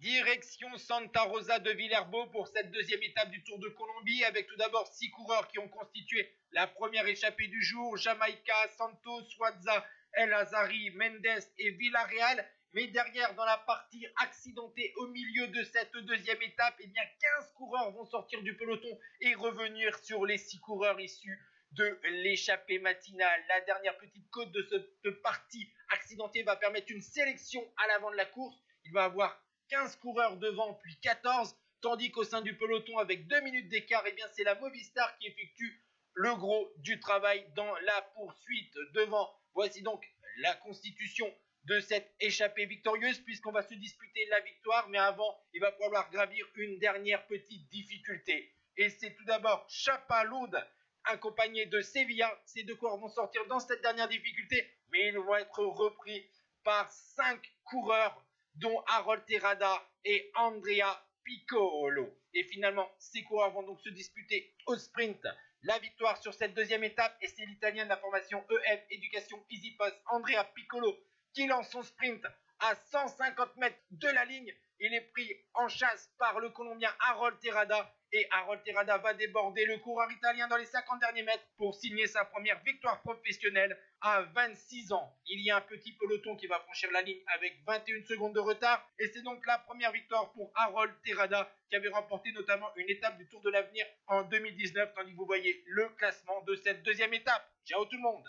Direction Santa Rosa de Villers-Beau pour cette deuxième étape du Tour de Colombie, avec tout d'abord 6 coureurs qui ont constitué la première échappée du jour: Jamaïca, Santos, Suaza, El Azari, Mendes et Villarreal. Mais derrière, dans la partie accidentée au milieu de cette deuxième étape, eh bien 15 coureurs vont sortir du peloton et revenir sur les 6 coureurs issus de l'échappée matinale. La dernière petite côte de cette partie accidentée va permettre une sélection à l'avant de la course. Il va y avoir 15 coureurs devant, puis 14, tandis qu'au sein du peloton, avec 2 minutes d'écart, eh bien c'est la Movistar qui effectue le gros du travail dans la poursuite devant. Voici donc la constitution de cette échappée victorieuse, puisqu'on va se disputer la victoire, mais avant, il va falloir gravir une dernière petite difficulté. Et c'est tout d'abord Chapalud, accompagné de Sevilla. Ces deux coureurs vont sortir dans cette dernière difficulté, mais ils vont être repris par 5 coureurs, dont Harold Terrada et Andrea Piccolo. Et finalement, ces coureurs vont donc se disputer au sprint la victoire sur cette deuxième étape, et c'est l'Italien de la formation EF Education Easy Pass, Andrea Piccolo, qui lance son sprint à 150 mètres de la ligne. Il est pris en chasse par le Colombien Harold Terrada, et Harold Terrada va déborder le coureur italien dans les 50 derniers mètres pour signer sa première victoire professionnelle à 26 ans. Il y a un petit peloton qui va franchir la ligne avec 21 secondes de retard, et c'est donc la première victoire pour Harold Terrada, qui avait remporté notamment une étape du Tour de l'Avenir en 2019, tandis que vous voyez le classement de cette deuxième étape. Ciao tout le monde!